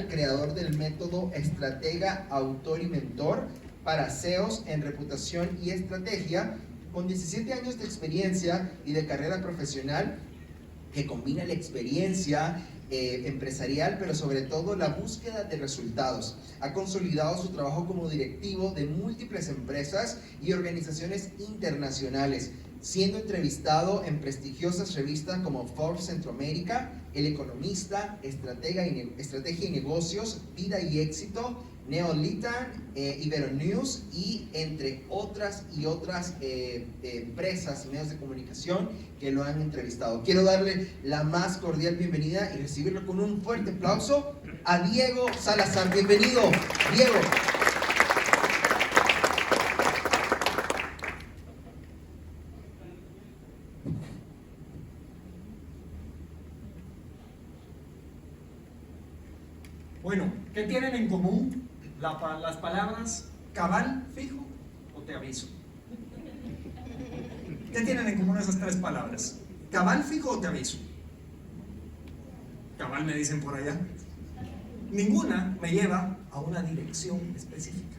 Creador del método Estratega, Autor y Mentor para CEOs en reputación y estrategia, con 17 años de experiencia y de carrera profesional que combina la experiencia empresarial, pero sobre todo la búsqueda de resultados. Ha consolidado su trabajo como directivo de múltiples empresas y organizaciones internacionales, siendo entrevistado en prestigiosas revistas como Forbes Centroamérica, El Economista, Estrategia y Negocios, Vida y Éxito, Neolitan, Iberonews y entre otras empresas, medios de comunicación que lo han entrevistado. Quiero darle la más cordial bienvenida y recibirlo con un fuerte aplauso a Diego Salazar. Bienvenido, Diego. Bueno, ¿qué tienen en común las palabras cabal, fijo o te aviso? ¿Qué tienen en común esas tres palabras? ¿Cabal, fijo o te aviso? Cabal me dicen por allá. Ninguna me lleva a una dirección específica.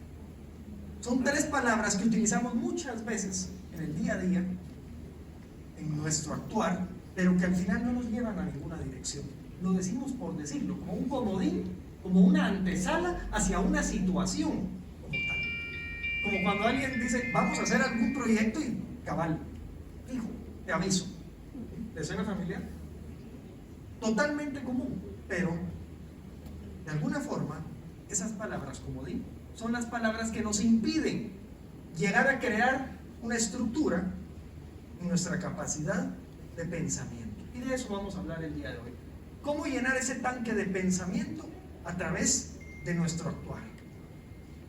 Son tres palabras que utilizamos muchas veces en el día a día, en nuestro actuar, pero que al final no nos llevan a ninguna dirección. Lo decimos por decirlo, como un comodín, como una antesala hacia una situación como tal. Como cuando alguien dice, vamos a hacer algún proyecto y cabal, fijo, te aviso. ¿Les suena familiar? Totalmente común, pero de alguna forma esas palabras comodín son las palabras que nos impiden llegar a crear una estructura en nuestra capacidad de pensamiento. Y de eso vamos a hablar el día de hoy. ¿Cómo llenar ese tanque de pensamiento? A través de nuestro actuar,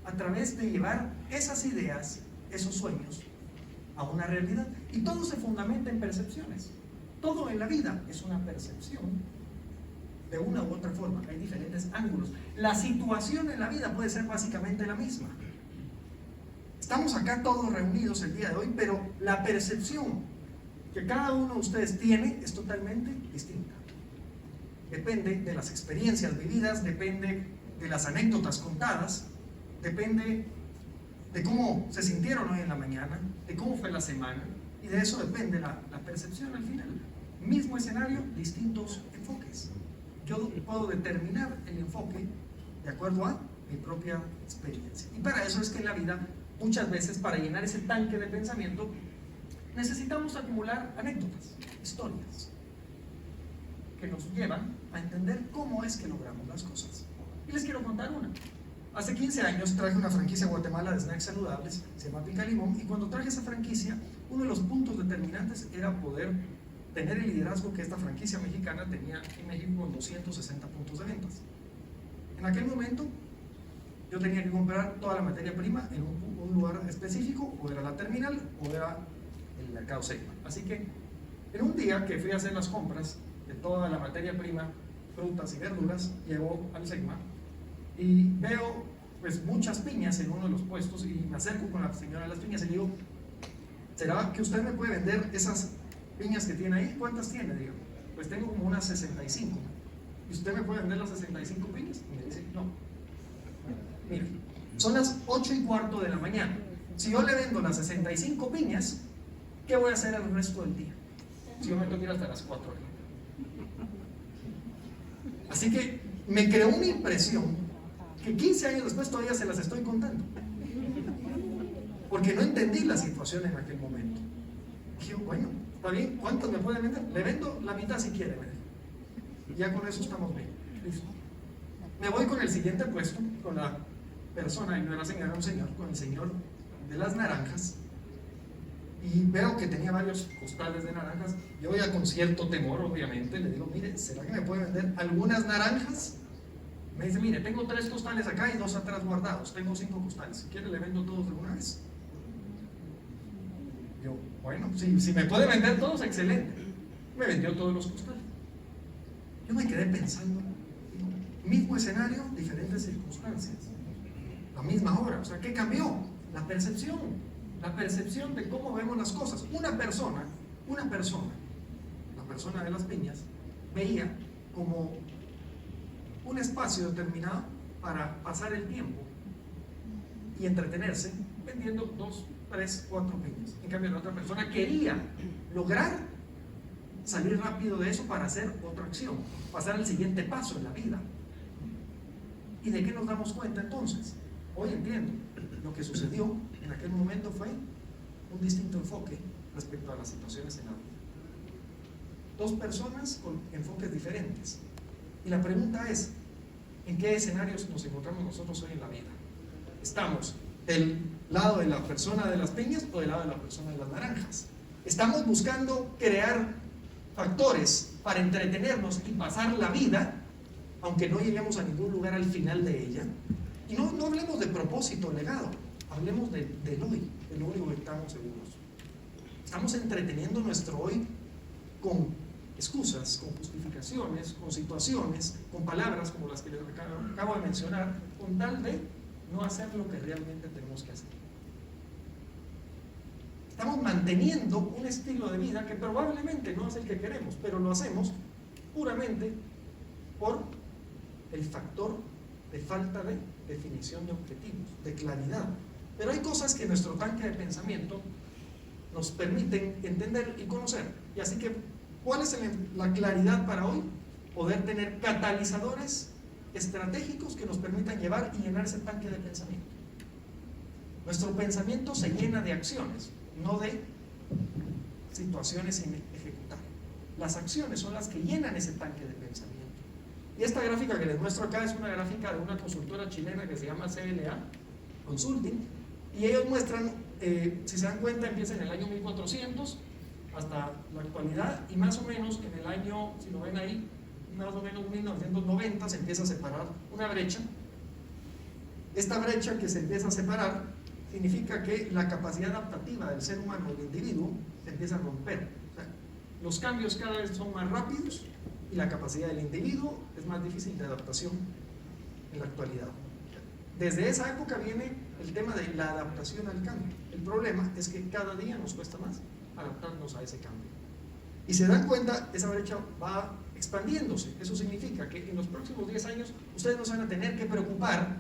a través de llevar esas ideas, esos sueños a una realidad. Y todo se fundamenta en percepciones. Todo en la vida es una percepción de una u otra forma. Hay diferentes ángulos. La situación en la vida puede ser básicamente la misma. Estamos acá todos reunidos el día de hoy, pero la percepción que cada uno de ustedes tiene es totalmente distinta. Depende de las experiencias vividas, depende de las anécdotas contadas, depende de cómo se sintieron hoy en la mañana, de cómo fue la semana, y de eso depende la percepción al final. Mismo escenario, distintos enfoques. Yo puedo determinar el enfoque de acuerdo a mi propia experiencia. Y para eso es que en la vida, muchas veces, para llenar ese tanque de pensamiento, necesitamos acumular anécdotas, historias, que nos llevan a entender cómo es que logramos las cosas. Y les quiero contar una. Hace 15 años traje una franquicia a Guatemala de snacks saludables, se llama Pica Limón, y cuando traje esa franquicia, uno de los puntos determinantes era poder tener el liderazgo que esta franquicia mexicana tenía en México con 260 puntos de ventas. En aquel momento, yo tenía que comprar toda la materia prima en un lugar específico, o era la terminal, o era el mercado Segma. Así que, en un día que fui a hacer las compras de toda la materia prima, frutas y verduras, llego al Segma y veo pues muchas piñas en uno de los puestos, y me acerco con la señora de las piñas y le digo, ¿será que usted me puede vender esas piñas que tiene ahí? ¿Cuántas tiene? Digo, pues tengo como unas 65. ¿Y usted me puede vender las 65 piñas? Y me dice, no. Mire, son las 8:15 de la mañana. Si yo le vendo las 65 piñas, ¿qué voy a hacer el resto del día? Si yo me tengo que ir hasta las 4 de la mañana. Así que me creó una impresión que 15 años después todavía se las estoy contando, porque no entendí la situación en aquel momento. Dije, bueno, está bien, ¿cuántas me puede vender? Le vendo la mitad si quiere, me dijo. Ya con eso estamos bien. Listo. Me voy con el siguiente puesto, con la persona, y no era señora, era un señor, con el señor de las naranjas, y veo que tenía varios costales de naranjas. Yo ya con cierto temor, obviamente, le digo, mire, ¿será que me puede vender algunas naranjas? Me dice, mire, tengo 3 costales acá y 2 atrás guardados, tengo 5 costales, si quiere le vendo todos de una vez. Yo, bueno, si me puede vender todos, excelente. Me vendió todos los costales. Yo me quedé pensando, digo, mismo escenario, diferentes circunstancias, la misma hora. O sea, ¿qué cambió? La percepción de cómo vemos las cosas. Una persona, la persona de las piñas, veía como un espacio determinado para pasar el tiempo y entretenerse vendiendo 2, 3, 4 piñas. En cambio, la otra persona quería lograr salir rápido de eso para hacer otra acción, pasar al siguiente paso en la vida. ¿Y de qué nos damos cuenta entonces? Hoy entiendo, lo que sucedió en aquel momento fue un distinto enfoque respecto a las situaciones en la vida. 2 personas con enfoques diferentes. Y la pregunta es, ¿en qué escenarios nos encontramos nosotros hoy en la vida? ¿Estamos del lado de la persona de las piñas o del lado de la persona de las naranjas? ¿Estamos buscando crear factores para entretenernos y pasar la vida, aunque no lleguemos a ningún lugar al final de ella? Y no hablemos de propósito, legado, hablemos del hoy, de lo único que estamos seguros. Estamos entreteniendo nuestro hoy con excusas, con justificaciones, con situaciones, con palabras como las que les acabo de mencionar, con tal de no hacer lo que realmente tenemos que hacer. Estamos manteniendo un estilo de vida que probablemente no es el que queremos, pero lo hacemos puramente por el factor de falta de definición de objetivos, de claridad. Pero hay cosas que nuestro tanque de pensamiento nos permiten entender y conocer. Y así que, ¿cuál es la claridad para hoy? Poder tener catalizadores estratégicos que nos permitan llevar y llenar ese tanque de pensamiento. Nuestro pensamiento se llena de acciones, no de situaciones sin ejecutar. Las acciones son las que llenan ese tanque de pensamiento. Y esta gráfica que les muestro acá es una gráfica de una consultora chilena que se llama CLA Consulting, y ellos muestran, si se dan cuenta, empieza en el año 1400 hasta la actualidad, y más o menos en el año, si lo ven ahí, más o menos 1990 se empieza a separar una brecha. Esta brecha que se empieza a separar significa que la capacidad adaptativa del ser humano, del individuo, se empieza a romper. O sea, los cambios cada vez son más rápidos y la capacidad del individuo es más difícil de adaptación en la actualidad. Desde esa época viene el tema de la adaptación al cambio. El problema es que cada día nos cuesta más adaptarnos a ese cambio. Y se dan cuenta, esa brecha va expandiéndose. Eso significa que en los próximos 10 años ustedes no se van a tener que preocupar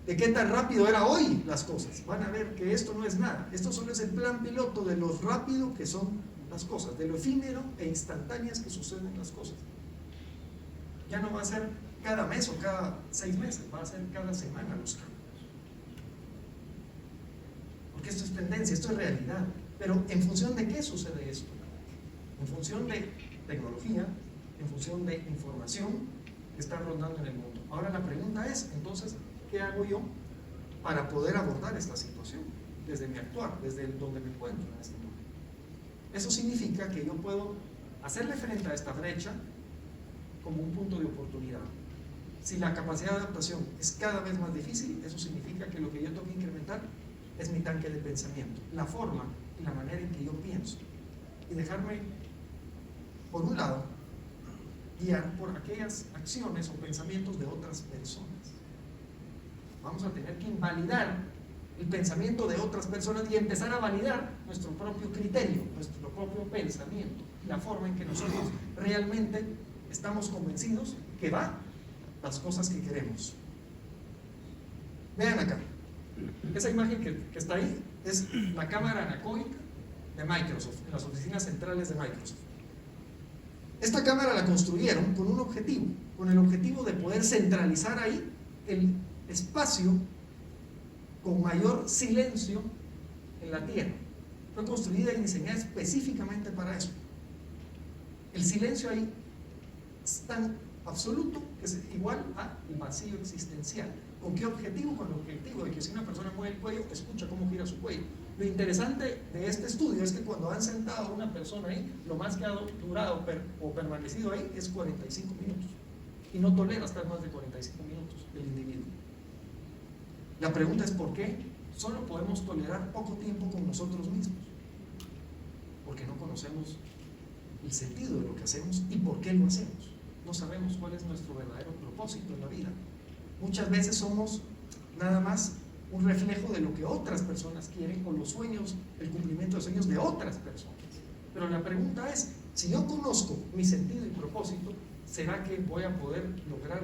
de qué tan rápido era hoy las cosas. Van a ver que esto no es nada. Esto solo es el plan piloto de lo rápido que son las cosas, de lo efímero e instantáneas que suceden las cosas. Ya no va a ser cada mes o cada 6 meses, va a ser cada semana los cambios. Porque esto es tendencia, esto es realidad. Pero ¿en función de qué sucede esto? En función de tecnología, en función de información que está rondando en el mundo. Ahora la pregunta es, entonces, ¿qué hago yo para poder abordar esta situación? Desde mi actuar, desde donde me encuentro en este momento. Eso significa que yo puedo hacerle frente a esta brecha como un punto de oportunidad. Si la capacidad de adaptación es cada vez más difícil, eso significa que lo que yo tengo que incrementar es mi tanque de pensamiento, la forma y la manera en que yo pienso, y dejarme, por un lado, guiar por aquellas acciones o pensamientos de otras personas. Vamos a tener que invalidar el pensamiento de otras personas y empezar a validar nuestro propio criterio, nuestro propio pensamiento, la forma en que nosotros realmente estamos convencidos que va las cosas que queremos. Vean acá, esa imagen que está ahí es la cámara anecoica de Microsoft, en las oficinas centrales de Microsoft. Esta cámara la construyeron con un objetivo, con el objetivo de poder centralizar ahí el espacio con mayor silencio en la Tierra. Fue construida y diseñada específicamente para eso. El silencio ahí es tan absoluto que es igual al vacío existencial. ¿Con qué objetivo? Con el objetivo de que si una persona mueve el cuello, escucha cómo gira su cuello. Lo interesante de este estudio es que cuando han sentado a una persona ahí, lo más que ha durado o permanecido ahí es 45 minutos. Y no tolera estar más de 45 minutos el individuo. La pregunta es ¿por qué solo podemos tolerar poco tiempo con nosotros mismos? Porque no conocemos el sentido de lo que hacemos y por qué lo hacemos. No sabemos cuál es nuestro verdadero propósito en la vida. Muchas veces somos nada más un reflejo de lo que otras personas quieren o los sueños, el cumplimiento de sueños de otras personas. Pero la pregunta es, si yo conozco mi sentido y propósito, ¿será que voy a poder lograr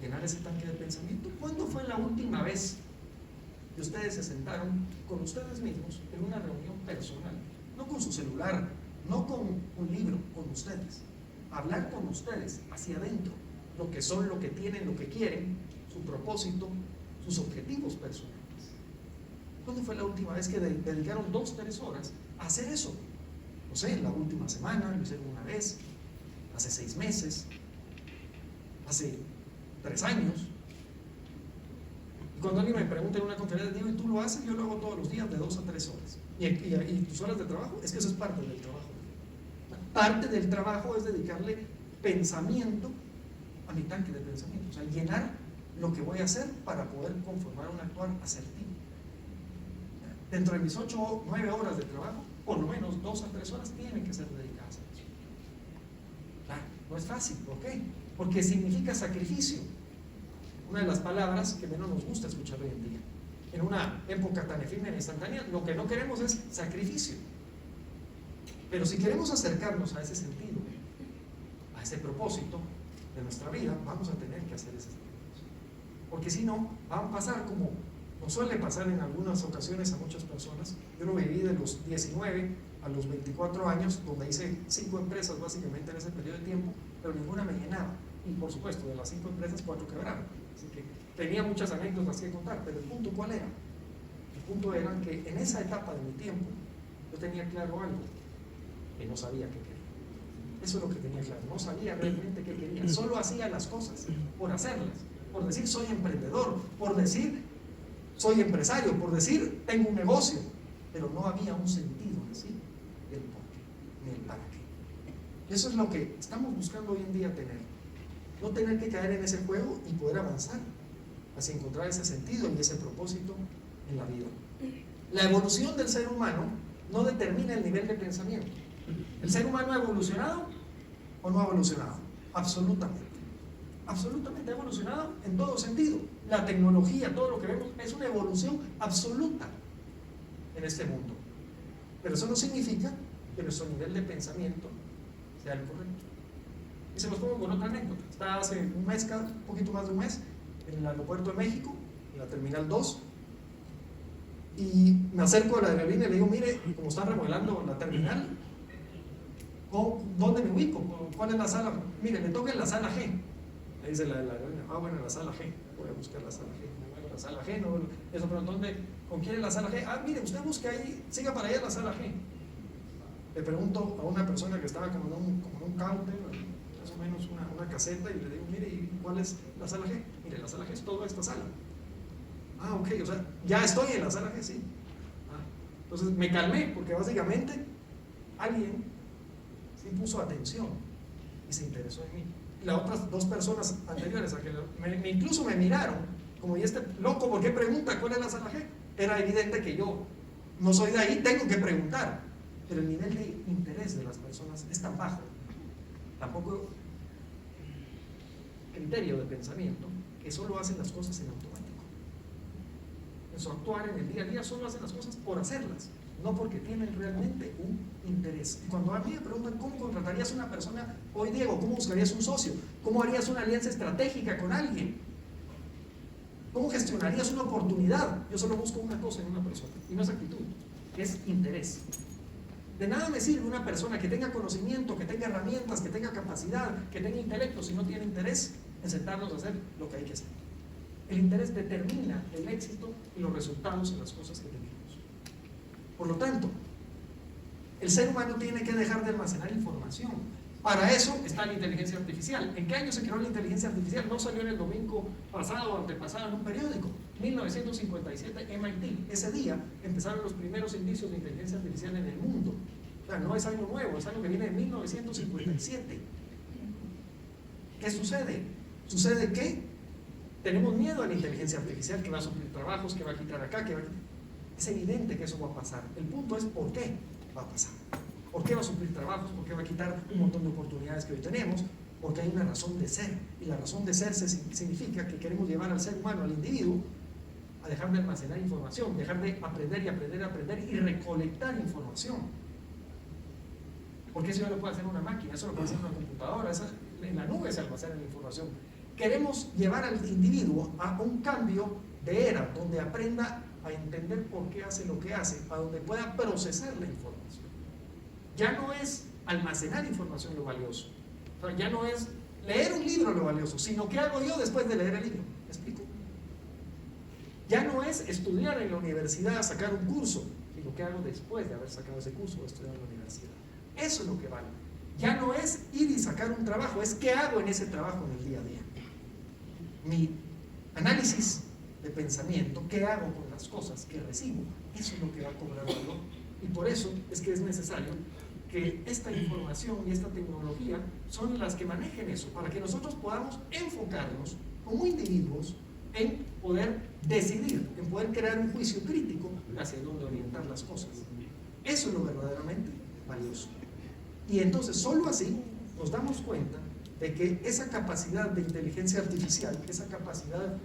llenar ese tanque de pensamiento? ¿Cuándo fue la última vez que ustedes se sentaron con ustedes mismos en una reunión personal? No con su celular, no con un libro, con ustedes. Hablar con ustedes hacia adentro, lo que son, lo que tienen, lo que quieren, su propósito, sus objetivos personales. ¿Cuándo fue la última vez que dedicaron 2-3 horas a hacer eso? No sé, la última semana, lo hicieron una vez, hace 6 meses, hace 3 años. Y cuando alguien me pregunta en una conferencia, digo, ¿y tú lo haces? Yo lo hago todos los días de 2 a 3 horas. ¿Y tus horas de trabajo? Es que eso es parte del trabajo. Parte del trabajo es dedicarle pensamiento a mi tanque de pensamiento, o sea, llenar lo que voy a hacer para poder conformar un actuar asertivo. Dentro de mis 8 o 9 horas de trabajo, por lo menos 2 a 3 horas tienen que ser dedicadas a eso. No es fácil, ¿por qué? Porque significa sacrificio. Una de las palabras que menos nos gusta escuchar hoy en día. En una época tan efímera e instantánea, lo que no queremos es sacrificio. Pero si queremos acercarnos a ese sentido, a ese propósito de nuestra vida, vamos a tener que hacer ese sacrificio. Porque si no, va a pasar como nos suele pasar en algunas ocasiones a muchas personas. Yo lo viví de los 19 a los 24 años, donde hice 5 empresas básicamente en ese periodo de tiempo, pero ninguna me llenaba. Y por supuesto, de las 5 empresas, 4 quebraron. Así que tenía muchas anécdotas que contar, pero el punto ¿cuál era? El punto era que en esa etapa de mi tiempo, yo tenía claro algo, que no sabía qué quería. Eso es lo que tenía claro, no sabía realmente qué quería, solo hacía las cosas por hacerlas, por decir soy emprendedor, por decir soy empresario, por decir tengo un negocio, pero no había un sentido en sí, el por qué, ni el para qué. Eso es lo que estamos buscando hoy en día tener, no tener que caer en ese juego y poder avanzar hacia encontrar ese sentido y ese propósito en la vida. La evolución del ser humano no determina el nivel de pensamiento. ¿El ser humano ha evolucionado o no ha evolucionado? Absolutamente. Absolutamente ha evolucionado en todo sentido. La tecnología, todo lo que vemos, es una evolución absoluta en este mundo. Pero eso no significa que nuestro nivel de pensamiento sea el correcto. Y se los pongo con otra anécdota. Estaba hace un mes, un poquito más de un mes, en el aeropuerto de México, en la Terminal 2, y me acerco a la aerolínea y le digo, mire, como están remodelando la terminal, ¿dónde me ubico? ¿Cuál es la sala? Mire, me toca en la sala G. Me dice la aerolínea, bueno, en la sala G, voy a buscar la sala G. Bueno, la sala G, no, eso, pero ¿dónde? ¿Con quién es la sala G? Mire, usted busque ahí, siga para allá la sala G. Le pregunto a una persona que estaba como en un counter, más o menos una caseta, y le digo, mire, ¿y cuál es la sala G? Mire, la sala G es toda esta sala. Ok, o sea, ya estoy en la sala G, sí. Entonces me calmé, porque básicamente alguien sí puso atención y se interesó en mí. Las otras 2 personas anteriores a que incluso me miraron como, ¿y este loco por qué pregunta cuál es la sala G? Era evidente que yo no soy de ahí, tengo que preguntar, pero el nivel de interés de las personas es tan bajo, tampoco criterio de pensamiento, que solo hacen las cosas en automático. En su actuar en el día a día solo hacen las cosas por hacerlas, no porque tienen realmente un interés. Y cuando a mí me preguntan cómo contratarías a una persona hoy, Diego, cómo buscarías un socio, cómo harías una alianza estratégica con alguien, cómo gestionarías una oportunidad, yo solo busco una cosa en una persona, y no es actitud, es interés. De nada me sirve una persona que tenga conocimiento, que tenga herramientas, que tenga capacidad, que tenga intelecto, si no tiene interés en sentarnos a hacer lo que hay que hacer. El interés determina el éxito y los resultados en las cosas que tenemos. Por lo tanto, el ser humano tiene que dejar de almacenar información. Para eso está la inteligencia artificial. ¿En qué año se creó la inteligencia artificial? No salió en el domingo pasado o antepasado en un periódico. 1957, MIT. Ese día empezaron los primeros indicios de inteligencia artificial en el mundo. O sea, no es algo nuevo, es algo que viene de 1957. ¿Qué sucede? Sucede que tenemos miedo a la inteligencia artificial, que va a suplir trabajos, que va a quitar acá, Es evidente que eso va a pasar. El punto es por qué va a pasar. ¿Por qué va a suplir trabajos? ¿Por qué va a quitar un montón de oportunidades que hoy tenemos? Porque hay una razón de ser. Y la razón de ser significa que queremos llevar al ser humano, al individuo, a dejar de almacenar información, dejar de aprender y aprender y recolectar información. Porque eso ya lo puede hacer una máquina, eso lo puede hacer una computadora, en la nube se almacena la información. Queremos llevar al individuo a un cambio de era, donde aprenda a entender por qué hace lo que hace, a donde pueda procesar la información. Ya no es almacenar información lo valioso, o sea, ya no es leer un libro lo valioso, sino qué hago yo después de leer el libro. ¿Me explico? Ya no es estudiar en la universidad, sacar un curso, sino qué hago después de haber sacado ese curso o estudiado en la universidad. Eso es lo que vale. Ya no es ir y sacar un trabajo, es qué hago en ese trabajo en el día a día. Mi análisis de pensamiento, qué hago con las cosas que recibo, eso es lo que va a cobrar valor. Y por eso es que es necesario que esta información y esta tecnología son las que manejen eso, para que nosotros podamos enfocarnos como individuos en poder decidir, en poder crear un juicio crítico hacia dónde orientar las cosas. Eso es lo verdaderamente valioso. Y entonces solo así nos damos cuenta de que esa capacidad de inteligencia artificial, esa capacidad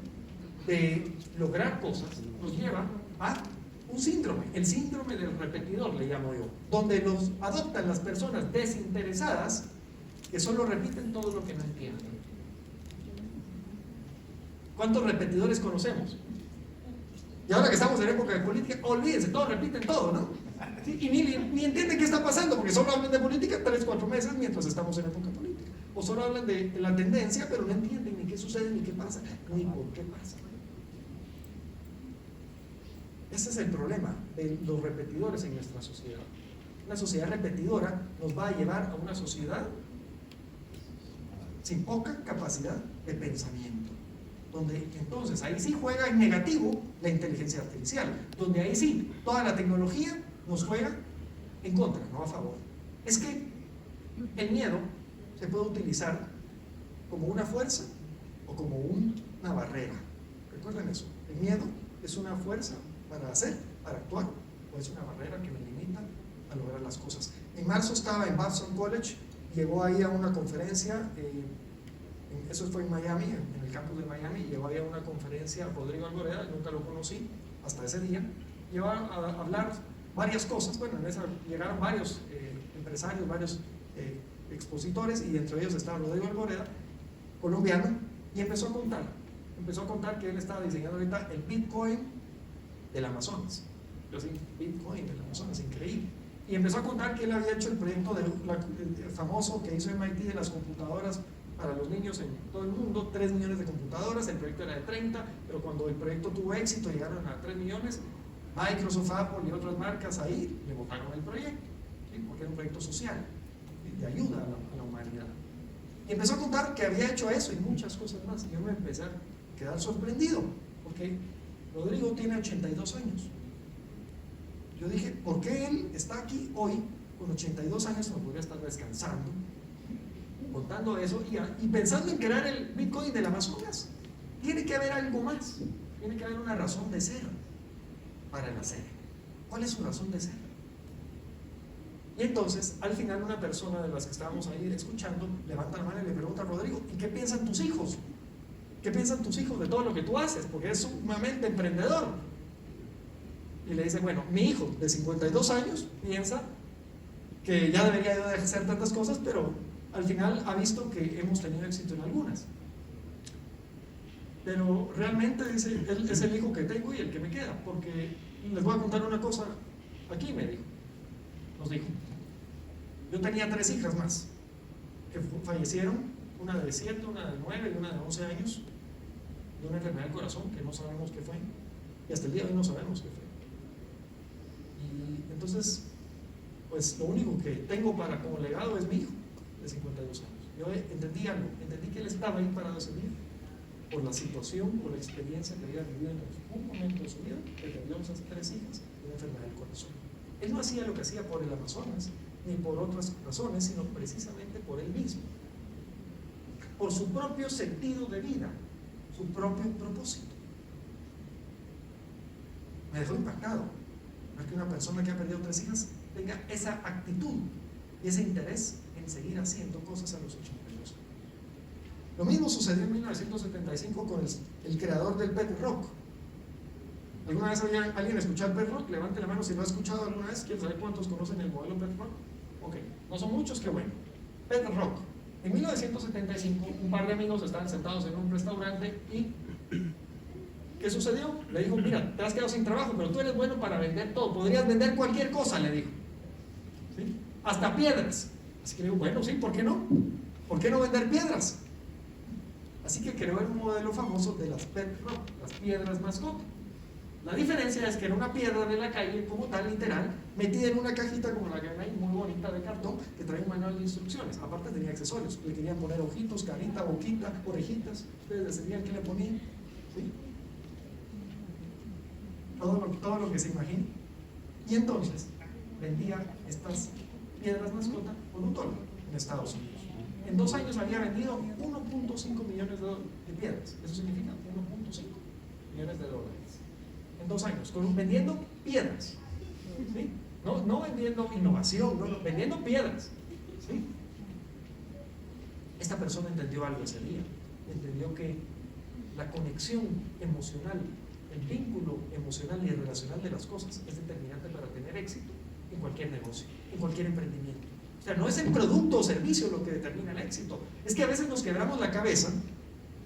de lograr cosas, nos lleva a un síndrome, el síndrome del repetidor le llamo yo, donde los adoptan las personas desinteresadas que solo repiten todo lo que no entienden. ¿Cuántos repetidores conocemos? Y ahora que estamos en época de política, olvídense, todos repiten todo, ¿no? ¿Sí? Y ni entienden qué está pasando, porque solo hablan de política 3-4 meses mientras estamos en época política. O solo hablan de la tendencia, pero no entienden ni qué sucede, ni qué pasa, ni por qué pasa. Ese es el problema de los repetidores en nuestra sociedad. Una sociedad repetidora nos va a llevar a una sociedad sin poca capacidad de pensamiento, donde entonces ahí sí juega en negativo la inteligencia artificial, donde ahí sí toda la tecnología nos juega en contra, no a favor. Es que el miedo se puede utilizar como una fuerza o como una barrera. Recuerden eso, el miedo es una fuerza para hacer, para actuar, o es una barrera que me limita a lograr las cosas. En marzo estaba en Babson College, llegó ahí a una conferencia, eso fue en Miami, en el campus de Miami, llegó ahí a una conferencia Rodrigo Alboreda, nunca lo conocí hasta ese día, llegó a hablar varias cosas, bueno, en esa llegaron varios empresarios, varios expositores, y entre ellos estaba Rodrigo Alboreda, colombiano, y empezó a contar que él estaba diseñando ahorita el Bitcoin del Amazonas. Yo sí, Bitcoin del Amazonas, increíble. Y empezó a contar que él había hecho el proyecto el famoso que hizo MIT de las computadoras para los niños en todo el mundo, 3 millones de computadoras, el proyecto era de 30, pero cuando el proyecto tuvo éxito, llegaron a 3 millones, Microsoft, Apple y otras marcas ahí le votaron el proyecto, ¿sí? Porque era un proyecto social, de ayuda a la humanidad. Y empezó a contar que había hecho eso y muchas cosas más. Y yo me empecé a quedar sorprendido, porque Rodrigo tiene 82 años. Yo dije, ¿por qué él está aquí hoy con 82 años? No podría estar descansando, contando eso y pensando en crear el Bitcoin del Amazonas. Tiene que haber algo más, tiene que haber una razón de ser para el hacer. ¿Cuál es su razón de ser? Y entonces, al final, una persona de las que estábamos ahí escuchando levanta la mano y le pregunta a Rodrigo, ¿y qué piensan tus hijos? ¿Qué piensan tus hijos de todo lo que tú haces? Porque es sumamente emprendedor. Y le dice, bueno, mi hijo de 52 años piensa que ya debería de hacer tantas cosas, pero al final ha visto que hemos tenido éxito en algunas. Pero realmente, dice, él es el hijo que tengo y el que me queda, porque les voy a contar una cosa aquí, nos dijo. Yo tenía 3 hijas más que fallecieron, una de 7, una de 9 y una de 11 años, de una enfermedad del corazón que no sabemos qué fue, y hasta el día de hoy no sabemos qué fue. Y entonces, pues lo único que tengo como legado es mi hijo de 52 años. Yo entendí algo, entendí que él estaba ahí para decidir por la situación, por la experiencia que había vivido en un momento de su vida, que perdió a esas 3 hijas de una enfermedad del corazón. Él no hacía lo que hacía por el Amazonas, ni por otras razones, sino precisamente por él mismo, por su propio sentido de vida, su propio propósito. Me dejó impactado ver que una persona que ha perdido 3 hijas tenga esa actitud y ese interés en seguir haciendo cosas a los 82 años. Lo mismo sucedió en 1975 con el creador del pet rock. ¿Alguna vez alguien escuchó el pet rock? Levante la mano si lo ha escuchado alguna vez. ¿Quieren saber cuántos conocen el modelo pet rock? Ok, no son muchos, qué bueno. Pet rock, En 1975, un par de amigos estaban sentados en un restaurante y ¿qué sucedió? Le dijo, mira, te has quedado sin trabajo, pero tú eres bueno para vender todo, podrías vender cualquier cosa, le dijo. ¿Sí? Hasta piedras. Así que le digo, bueno, sí, ¿por qué no? ¿Por qué no vender piedras? Así que creó el modelo famoso de las pet rock, las piedras mascota. La diferencia es que era una piedra de la calle, como tal, literal, metida en una cajita como la que ven ahí, muy bonita de cartón, que trae un manual de instrucciones. Aparte tenía accesorios, le querían poner ojitos, carita, boquita, orejitas, ustedes decidían qué le ponían. ¿Sí? Todo lo que se imagine. Y entonces vendía estas piedras mascota por $1 en Estados Unidos. En 2 años había vendido 1.5 millones de piedras. Eso significa 1.5 millones de dólares. En 2 años, vendiendo piedras. ¿Sí? No vendiendo innovación, no, vendiendo piedras. ¿Sí? Esta persona entendió algo ese día. Entendió que la conexión emocional, el vínculo emocional y relacional de las cosas es determinante para tener éxito en cualquier negocio, en cualquier emprendimiento. O sea, no es el producto o servicio lo que determina el éxito. Es que a veces nos quebramos la cabeza,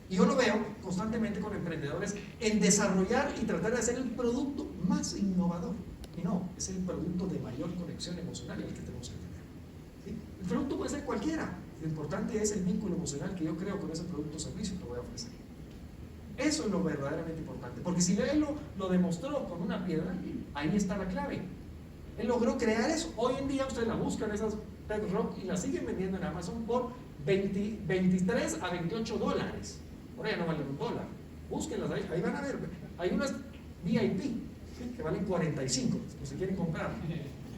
y yo lo veo constantemente con emprendedores, en desarrollar y tratar de hacer el producto más innovador. Y no, es el producto de mayor conexión emocional el que tenemos que tener. ¿Sí? El producto puede ser cualquiera. Lo importante es el vínculo emocional que yo creo con ese producto o servicio que voy a ofrecer. Eso es lo verdaderamente importante. Porque si él lo demostró con una piedra, ahí está la clave. Él logró crear eso. Hoy en día ustedes la buscan, esas pet rock, y las siguen vendiendo en Amazon por 23 a $28. Por ahí no valen $1. Búsquenlas, ahí van a ver. Hay unas VIP, ¿sí?, que valen 45, si se quieren comprar.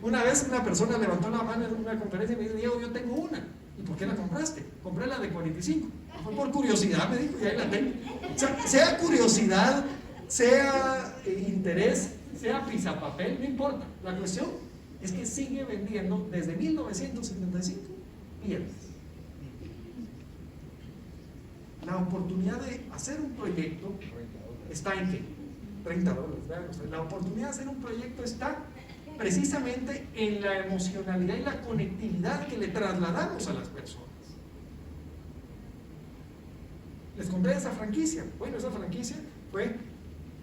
Una vez una persona levantó la mano en una conferencia y me dijo, Diego, yo tengo una. ¿Y por qué la compraste? Compré la de 45. Fue por curiosidad, me dijo, y ahí la tengo. O sea curiosidad, sea interés, sea pisapapel, no importa. La cuestión es que sigue vendiendo desde 1975 piedras. La oportunidad de hacer un proyecto está en ¿qué? $30. Vean ustedes. La oportunidad de hacer un proyecto está precisamente en la emocionalidad y la conectividad que le trasladamos a las personas. Les conté de esa franquicia. Bueno, esa franquicia fue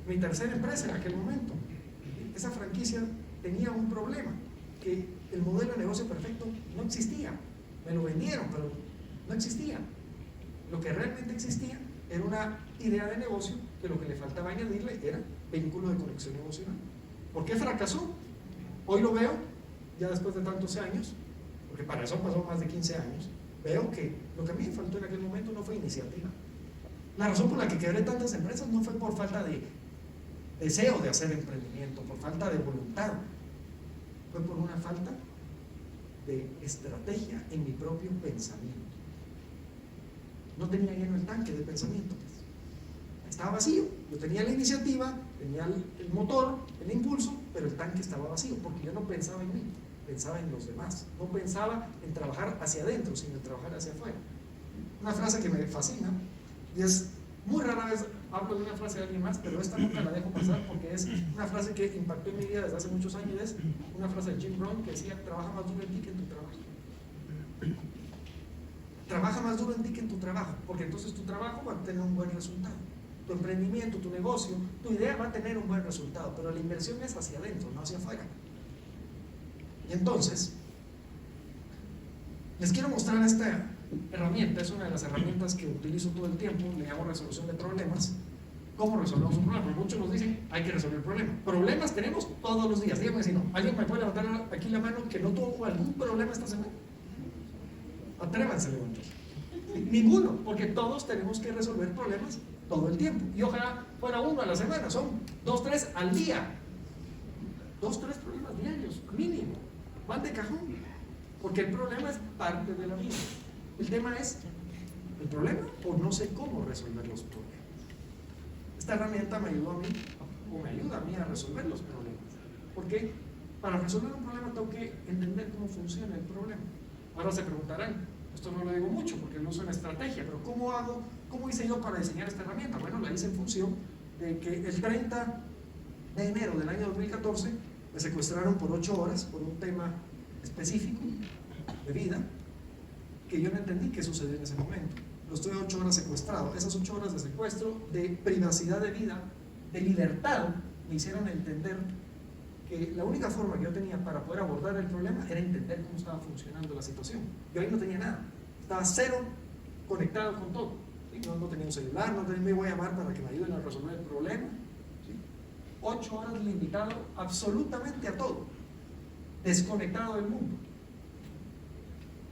mi tercera empresa en aquel momento. Esa franquicia tenía un problema, que el modelo de negocio perfecto no existía. Me lo vendieron, pero no existía. Lo que realmente existía era una idea de negocio que lo que le faltaba añadirle era vínculo de conexión emocional. ¿Por qué fracasó? Hoy lo veo, ya después de tantos años, porque para eso pasó más de 15 años, veo que lo que a mí me faltó en aquel momento no fue iniciativa. La razón por la que quebré tantas empresas no fue por falta de deseo de hacer emprendimiento, por falta de voluntad, fue por una falta de estrategia en mi propio pensamiento. No tenía lleno el tanque de pensamiento, estaba vacío. Yo tenía la iniciativa, tenía el motor, el impulso, pero el tanque estaba vacío, porque yo no pensaba en mí, pensaba en los demás. No pensaba en trabajar hacia adentro, sino en trabajar hacia afuera. Una frase que me fascina, y es muy rara vez hablo de una frase de alguien más, pero esta nunca la dejo pasar porque es una frase que impactó en mi vida desde hace muchos años. Es una frase de Jim Rohn que decía: trabaja más duro en ti que en tu trabajo. Trabaja más duro en ti que en tu trabajo, porque entonces tu trabajo va a tener un buen resultado. Tu emprendimiento, tu negocio, tu idea va a tener un buen resultado, pero la inversión es hacia adentro, no hacia afuera. Y entonces, les quiero mostrar esta herramienta. Es una de las herramientas que utilizo todo el tiempo, le llamo resolución de problemas. ¿Cómo resolvemos un problema? Muchos nos dicen, hay que resolver el problema. Problemas tenemos todos los días. Dígame si no. ¿Alguien me puede levantar aquí la mano que no tuvo algún problema esta semana? Atrévanse a levantar. Ninguno, porque todos tenemos que resolver problemas todo el tiempo. Y ojalá fuera uno a la semana, son 2, 3 al día. 2, 3 problemas diarios, mínimo. Van de cajón. Porque el problema es parte de la vida. El tema es el problema o no sé cómo resolver los problemas. Esta herramienta me ayudó a mí, o me ayuda a mí a resolver los problemas. Porque para resolver un problema tengo que entender cómo funciona el problema. Ahora se preguntarán, esto no lo digo mucho porque no es una estrategia, pero ¿cómo hice yo para diseñar esta herramienta? Bueno, la hice en función de que el 30 de enero del año 2014 me secuestraron por 8 horas por un tema específico de vida, que yo no entendí qué sucedió en ese momento. Lo estoy 8 horas secuestrado. Esas 8 horas de secuestro, de privacidad de vida, de libertad, me hicieron entender que la única forma que yo tenía para poder abordar el problema era entender cómo estaba funcionando la situación. Yo ahí no tenía nada, estaba cero conectado con todo. ¿Sí? No tenía un celular, no tenía, me voy a llamar para que me ayuden a resolver el problema. ¿Sí? 8 horas limitado absolutamente a todo, desconectado del mundo.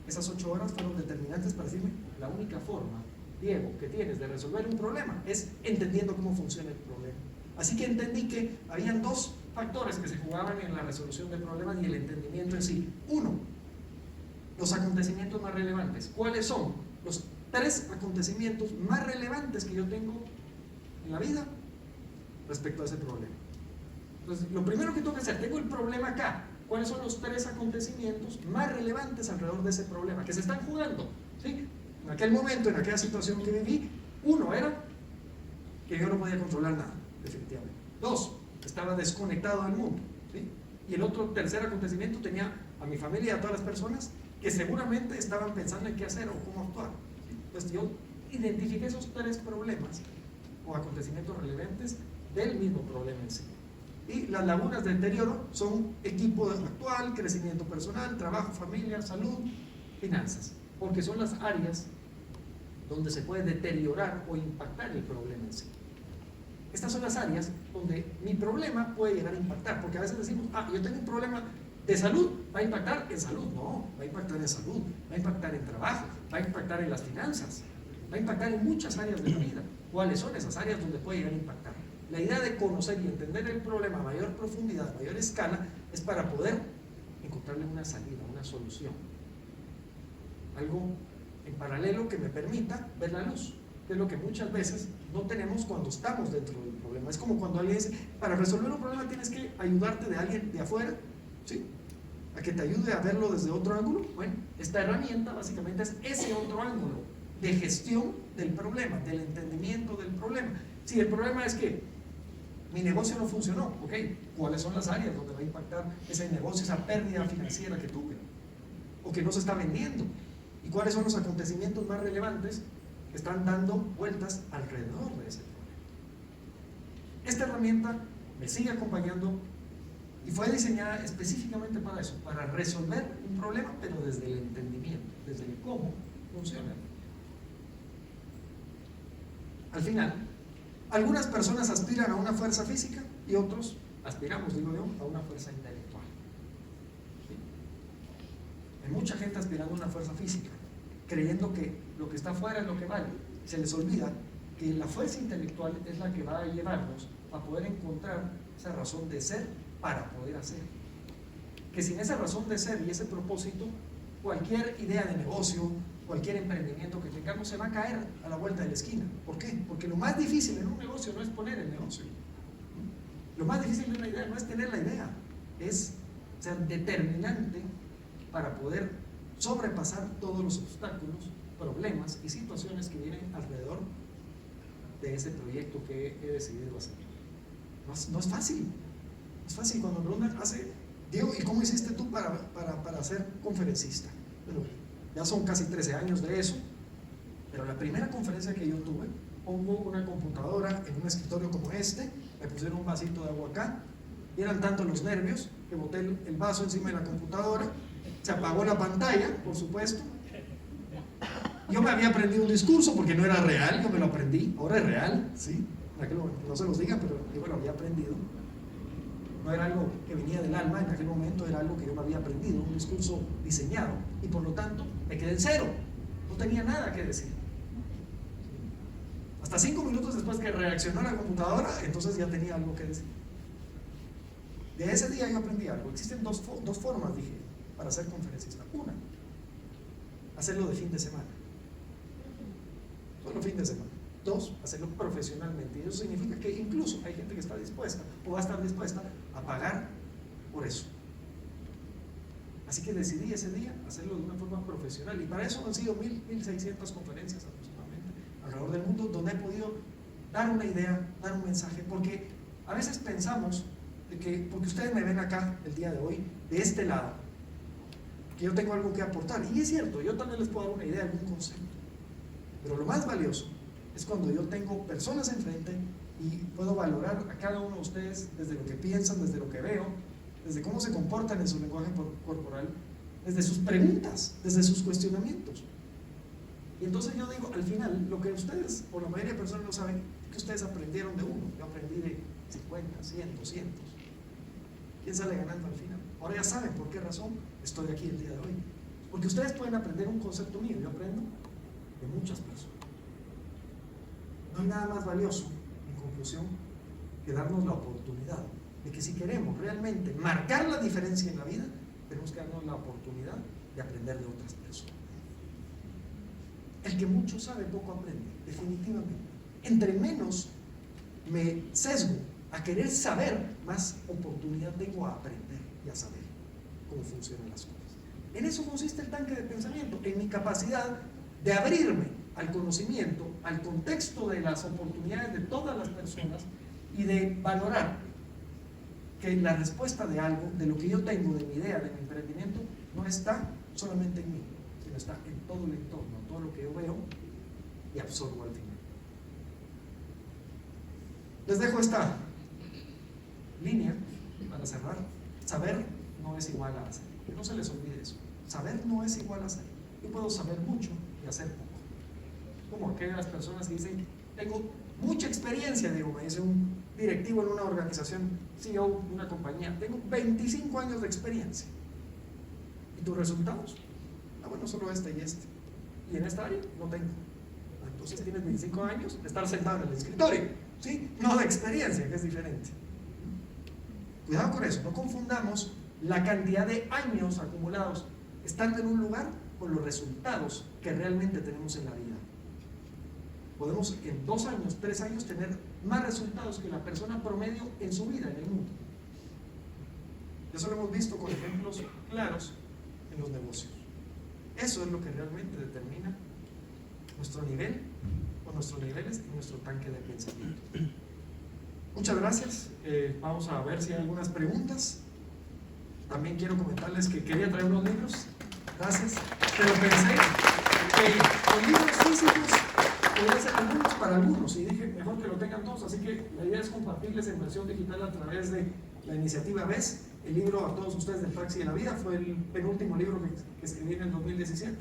Esas 8 horas fueron determinantes para decirme: la única forma, Diego, que tienes de resolver un problema es entendiendo cómo funciona el problema. Así que entendí que habían 2 factores que se jugaban en la resolución de problemas y el entendimiento en sí. 1, los acontecimientos más relevantes. ¿Cuáles son los 3 acontecimientos más relevantes que yo tengo en la vida respecto a ese problema? Entonces, lo primero que tengo que hacer, tengo el problema acá. ¿Cuáles son los 3 acontecimientos más relevantes alrededor de ese problema que se están jugando? ¿Sí? En aquel momento, en aquella situación que viví, 1 era que yo no podía controlar nada, definitivamente. 2, estaba desconectado del mundo. ¿Sí? Y el otro, tercer acontecimiento, tenía a mi familia y a todas las personas que seguramente estaban pensando en qué hacer o cómo actuar. ¿Sí? Entonces yo identifiqué esos 3 problemas o acontecimientos relevantes del mismo problema en sí. Y las lagunas de deterioro son equipo actual, crecimiento personal, trabajo, familia, salud, finanzas, porque son las áreas donde se puede deteriorar o impactar el problema en sí. Estas son las áreas donde mi problema puede llegar a impactar, porque a veces decimos: yo tengo un problema de salud, va a impactar en salud. No, va a impactar en salud, va a impactar en trabajo, va a impactar en las finanzas, va a impactar en muchas áreas de la vida. ¿Cuáles son esas áreas donde puede llegar a impactar? La idea de conocer y entender el problema a mayor profundidad, a mayor escala, es para poder encontrarle una salida, una solución. Algo en paralelo que me permita ver la luz, que es lo que muchas veces no tenemos cuando estamos dentro del problema. Es como cuando alguien dice: para resolver un problema tienes que ayudarte de alguien de afuera, ¿sí? A que te ayude a verlo desde otro ángulo. Bueno, esta herramienta básicamente es ese otro ángulo de gestión del problema, del entendimiento del problema. Si el problema es que mi negocio no funcionó, ok, ¿cuáles son las áreas donde va a impactar ese negocio, esa pérdida financiera que tuve o que no se está vendiendo? ¿Y cuáles son los acontecimientos más relevantes que están dando vueltas alrededor de ese problema? Esta herramienta me sigue acompañando y fue diseñada específicamente para eso, para resolver un problema, pero desde el entendimiento, desde el cómo funciona. Al final, algunas personas aspiran a una fuerza física y otros aspiramos, digo yo, a una fuerza intelectual. ¿Sí? Hay mucha gente aspirando a una fuerza física, creyendo que lo que está afuera es lo que vale. Se les olvida que la fuerza intelectual es la que va a llevarnos a poder encontrar esa razón de ser para poder hacer. Que sin esa razón de ser y ese propósito, cualquier idea de negocio, cualquier emprendimiento que tengamos se va a caer a la vuelta de la esquina. ¿Por qué? Porque lo más difícil en un negocio no es poner el negocio. Lo más difícil de una idea no es tener la idea, es ser determinante para poder sobrepasar todos los obstáculos, problemas y situaciones que vienen alrededor de ese proyecto que he decidido hacer. No es fácil. No es fácil cuando me preguntan: Diego, ¿y cómo hiciste tú para ser conferencista? Bueno, ya son casi 13 años de eso, pero la primera conferencia que yo tuve, pongo una computadora en un escritorio como este, me pusieron un vasito de agua acá, y eran tantos los nervios que boté el vaso encima de la computadora, se apagó la pantalla, por supuesto. Yo me había aprendido un discurso porque no era real, yo me lo aprendí, ahora es real, ¿sí? No se los digan, pero yo me lo había aprendido. No era algo que venía del alma, en aquel momento era algo que yo me había aprendido, un discurso diseñado, y por lo tanto me quedé en cero, no tenía nada que decir. Hasta 5 minutos después que reaccionó la computadora, entonces ya tenía algo que decir. De ese día yo aprendí algo. Existen dos formas, dije, para ser conferencista. Una, hacerlo de fin de semana, solo fin de semana. 2, hacerlo profesionalmente. Y eso significa que incluso hay gente que está dispuesta o va a estar dispuesta a pagar por eso. Así que decidí ese día hacerlo de una forma profesional, y para eso han sido 1,600 conferencias aproximadamente alrededor del mundo, donde he podido dar una idea, dar un mensaje, porque a veces pensamos de que, porque ustedes me ven acá el día de hoy, de este lado, que yo tengo algo que aportar. Y es cierto, yo también les puedo dar una idea, algún concepto. Pero lo más valioso es cuando yo tengo personas enfrente y puedo valorar a cada uno de ustedes desde lo que piensan, desde lo que veo, desde cómo se comportan en su lenguaje corporal, desde sus preguntas, desde sus cuestionamientos. Y entonces yo digo, al final, lo que ustedes, o la mayoría de personas no saben, es que ustedes aprendieron de uno. Yo aprendí de 50, 100, 200. ¿Quién sale ganando al final? Ahora ya saben por qué razón estoy aquí el día de hoy. Porque ustedes pueden aprender un concepto mío, yo aprendo de muchas personas. No hay nada más valioso, en conclusión, que darnos la oportunidad de que si queremos realmente marcar la diferencia en la vida, tenemos que darnos la oportunidad de aprender de otras personas. El que mucho sabe, poco aprende, definitivamente. Entre menos me sesgo a querer saber, más oportunidad tengo a aprender y a saber cómo funcionan las cosas. En eso consiste el tanque de pensamiento, en mi capacidad de abrirme al conocimiento, al contexto de las oportunidades de todas las personas y de valorar que la respuesta de algo, de lo que yo tengo, de mi idea, de mi emprendimiento, no está solamente en mí, sino está en todo el entorno, en todo lo que yo veo y absorbo al final. Les dejo esta línea para cerrar. Saber no es igual a hacer. Que no se les olvide eso. Saber no es igual a hacer. Yo puedo saber mucho y hacer poco. Como aquellas personas que dicen, tengo mucha experiencia, digo, me dice un directivo en una organización, CEO de una compañía, tengo 25 años de experiencia. ¿Y tus resultados? Ah, bueno, solo este y este. Y en esta área no tengo. Entonces tienes 25 años de estar sentado en el escritorio, ¿sí? No de experiencia, que es diferente. Cuidado con eso, no confundamos la cantidad de años acumulados estando en un lugar con los resultados que realmente tenemos en la vida. Podemos en 2 años, 3 años tener más resultados que la persona promedio en su vida en el mundo. Eso lo hemos visto con ejemplos claros en los negocios. Eso es lo que realmente determina nuestro nivel o nuestros niveles en nuestro tanque de pensamiento. Muchas gracias. Vamos a ver si hay algunas preguntas. También quiero comentarles que quería traer unos libros. Gracias. Pero pensé que los libros físicos podrían ser algunos para algunos y dije mejor que lo tengan todos. Así que la idea es compartirles en versión digital a través de la iniciativa BES. El libro a todos ustedes del Taxi de la Vida fue el penúltimo libro que escribí en el 2017.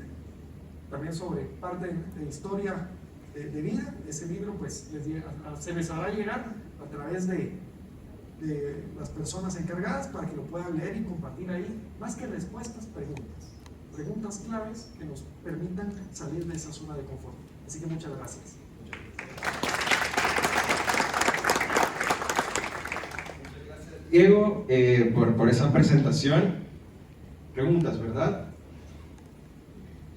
También sobre parte de historia de vida. Ese libro pues se les hará llegar a través de las personas encargadas para que lo puedan leer y compartir ahí, más que respuestas, preguntas claves que nos permitan salir de esa zona de confort. Así que muchas gracias. Diego, por esa presentación. Preguntas, ¿verdad?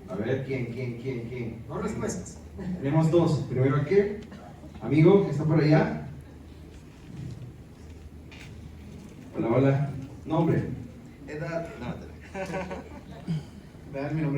A ver, ¿quién? No respuestas. Tenemos 2. Primero aquí, amigo que está por allá. Hola. Nombre. Edad. Mi nombre.